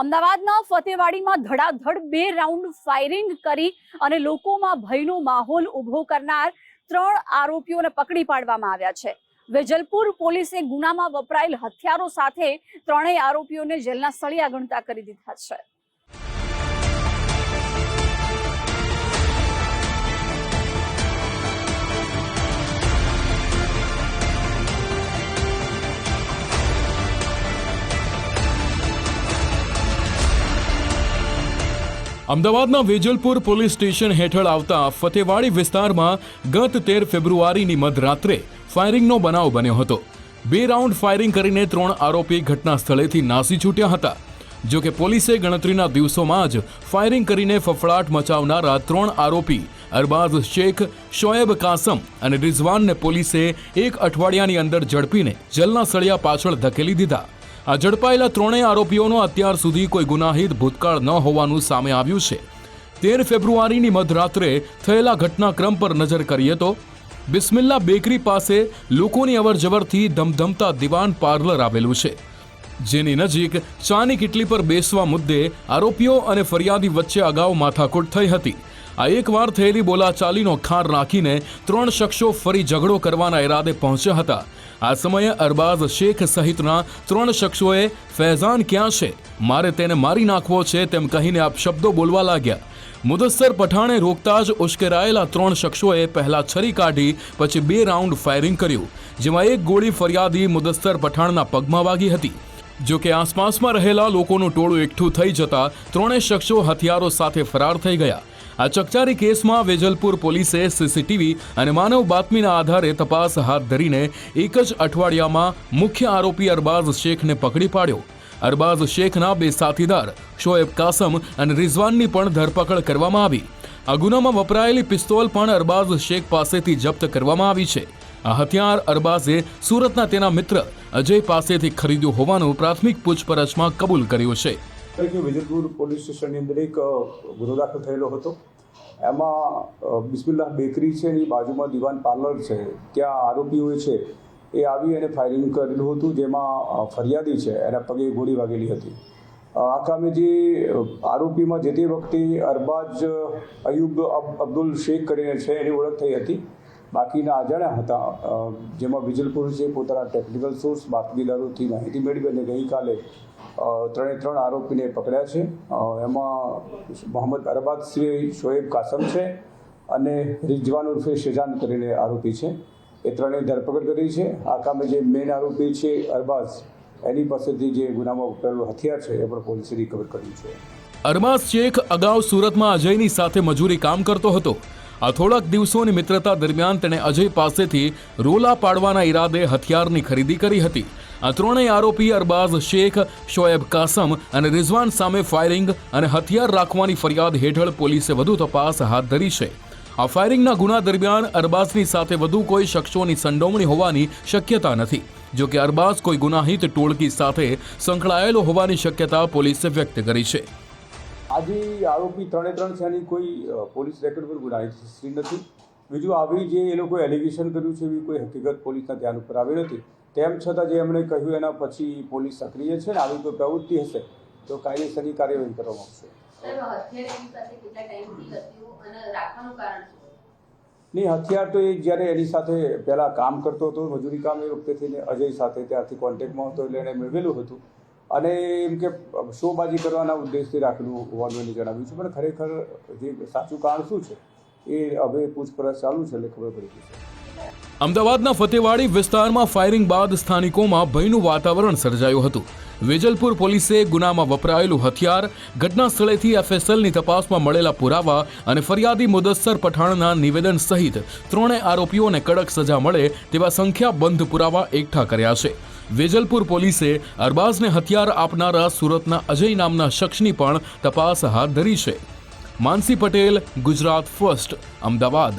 અમદાવાદના ફતેવાડીમાં ધડાધડ 2 round firing કરી અને લોકોમાં ભયનો માહોલ ઊભો કરનાર 3 આરોપીઓને પકડી પાડવામાં આવ્યા છે। વેજલપુર પોલીસે ગુનામાં વપરાયેલ હથિયારો સાથે ત્રણેય આરોપીઓને જેલના સળિયા ગણતા કરી દીધા છે। અમદાવાદના વેજલપુર પોલીસ સ્ટેશન હેઠળ આવતા ફતેવાડી વિસ્તારમાં ગત 13 ફેબ્રુઆરીની મધરાત્રે ફાયરિંગનો બનાવ બન્યો હતો। 2 રાઉન્ડ ફાયરિંગ કરીને 3 આરોપી ઘટના સ્થળેથી નાસી છૂટ્યા હતા। જો કે પોલીસે ગણતરીના દિવસોમાં જ ફાયરિંગ કરીને ફફડાટ મચાવનારા 3 આરોપી અરબાઝ શેખ, શોએબ કાસમ અને રિઝવાનને પોલીસે 1 અઠવાડિયાની અંદર ઝડપીને જેલના સળિયા પાછળ ધકેલી દીધા। આ ઝડપાયેલા 3 આરોપીઓનો અત્યાર સુધી કોઈ ગુનાહિત ભૂતકાળ ન હોવાનું સામે આવ્યું છે। 13 ફેબ્રુઆરીની મધરાત્રે થયેલા ઘટનાક્રમ પર નજર કરીએ તો બિસ્મિલ્લા બેકરી પાસે લોકોની અવરજવરથી ધમધમતા દીવાન પાર્લર આવેલું છે, જેની નજીક ચાની કીટલી પર બેસવા મુદ્દે આરોપીઓ અને ફરિયાદી વચ્ચે અગાઉ માથાકૂટ થઈ હતી। આ એકવાર થયેલી બોલાચાલીનો ખાર રાખીને 3 શખ્સો ફરી ઝઘડો કરવાના ઈરાદે પહોંચ્યા હતા। આ સમયે અરબાઝ શેખ સહિતના 3 શખ્સોએ ફૈઝાન ક્યાં છે, મારે તેને મારી નાખવો છે તેમ કહીને અપશબ્દો બોલવા લાગ્યા। મુદસ્સર પઠાણે રોકતા જ ઉશ્કેરાયેલા 3 શખ્સોએ પહેલા છરી કાઢી પછી 2 રાઉન્ડ ફાયરિંગ કર્યું, જેમાં 1 ગોળી ફરિયાદી મુદસ્સર પઠાણના પગમાં વાગી હતી। જો કે આસપાસમાં રહેલા લોકોનું ટોળું એકઠું થઈ જતા 3 શખ્સો હથિયારો સાથે ફરાર થઈ ગયા। આ ચકચારી કેસમાં વેજલપુર પોલીસે સીસીટીવી અને માનવ બાતમીના આધારે તપાસ હાથ ધરીને એક જ અઠવાડિયામાં મુખ્ય આરોપી અરબાઝ શેખને પકડી પાડ્યો। અરબાઝ શેખના 2 સાથીદાર શોએબ કાસમ અને રિઝવાનની પણ ધરપકડ કરવામાં આવી। આ ગુનામાં વપરાયેલી પિસ્તોલ પણ અરબાઝ શેખ પાસેથી જપ્ત કરવામાં આવી છે। આ હથિયાર અરબાઝે સુરતના તેના મિત્ર અજય પાસેથી ખરીદ્યું હોવાનું પ્રાથમિક પૂછપરછમાં કબૂલ કર્યું છે। વેજલપુર પોલીસ સ્ટેશનની અંદર એક ગુનો દાખલ થયેલો હતો। એમાં બિસ્મિલ્લા બેકરી છે એની બાજુમાં દીવાન પાર્લર છે, ત્યાં આરોપીઓએ છે એ આવી અને ફાયરિંગ કરેલું હતું, જેમાં ફરિયાદી છે એના પગે ગોળી વાગેલી હતી। આ કામે જે આરોપીમાં જે તે વખતે અરબાઝ અયુબ અબ્દુલ શેખ કરીને છે એની ઓળખ થઈ હતી, બાકીના અજાણ્યા હતા। જેમાં વિજલપુર છે પોતાના ટેકનિકલ સોર્સ બાતમીદારોથી માહિતી મેળવી અને ગઈકાલે 3 આરોપીને પકડ્યા છે। એમાં મોહમ્મદ અરબાઝ સિવાય શોએબ કાસમ છે અને રિઝવાન ઉર્ફે શેજાન કરીને આરોપી છે, એ 3 ધરપકડ કરી છે। આ કામે જે મેઇન આરોપી છે અરબાઝ, એની પાસેથી જે ગુનામાં વપરાયેલું હથિયાર છે એ પણ પોલીસે રિકવર કર્યું છે। અરબાઝ શેખ અગાઉ સુરતમાં અજયની સાથે મજૂરી કામ કરતો હતો। આ થોડાક દિવસોની મિત્રતા દરમિયાન તેણે અજય પાસેથી રોલા પાડવાના ઈરાદે હથિયારની ખરીદી કરી હતી। આ 3 આરોપી અરબાઝ શેખ, શોએબ કાસમ અને રિઝવાન સામે ફાયરિંગ અને હથિયાર રાખવાની ફરિયાદ હેઠળ પોલીસે વધુ તપાસ હાથ ધરી છે। આ ફાયરિંગના ગુના દરમિયાન અરબાઝની સાથે વધુ કોઈ શખ્સોની સંડોવણી હોવાની શક્યતા નથી। જો કે અરબાઝ કોઈ ગુનાહિત ટોળકી સાથે સંકળાયેલો હોવાની શક્યતા પોલીસે વ્યક્ત કરી છે। આજે આરોપી 3 છે એની કોઈ પોલીસ રેકોર્ડ પર ગુનાહિત હિસ્ટ્રી નથી। બીજું આવી જે એ લોકોએ એલિગેશન કર્યું છે એવી કોઈ હકીકત પોલીસના ધ્યાન ઉપર આવી નથી। તેમ છતાં જે એમણે કહ્યું એના પછી પોલીસ સક્રિય છે ને આવી કોઈ પ્રવૃત્તિ હશે તો કાયદેસરની કાર્યવાહી કરવામાં આવશે। નહીં, હથિયાર તો એ જ્યારે એની સાથે પહેલાં કામ કરતો હતો, મજૂરી કામ એ વખતેથી અજય સાથે ત્યારથી કોન્ટેક્ટમાં હતો એટલે એણે મેળવેલું હતું અને એમ કે શોબાજી કરવાના ઉદ્દેશથી રાખેલું હોવાનું એને જણાવ્યું છે, પણ ખરેખર જે સાચું કારણ શું છે એ હવે પૂછપરછ ચાલુ છે એટલે ખબર પડી ગઈ છે। અમદાવાદના ફતેવાડી વિસ્તારમાં ફાયરિંગ બાદ સ્થાનિકોમાં ભયનું વાતાવરણ સર્જાયું હતું। વેજલપુર પોલીસે ગુનામાં વપરાયેલું હથિયાર, ઘટના સ્થળેથી એફએસએલની તપાસમાં મળેલા પુરાવા અને ફરિયાદી મુદસ્સર પઠાણના નિવેદન સહિત 3 આરોપીઓને કડક સજા મળે તેવા સંખ્યાબંધ પુરાવા એકઠા કર્યા છે। વેજલપુર પોલીસે અરબાઝને હથિયાર આપનારા સુરતના અજય નામના શખ્સની પણ તપાસ હાથ ધરી છે। માનસી પટેલ, ગુજરાત ફર્સ્ટ, અમદાવાદ।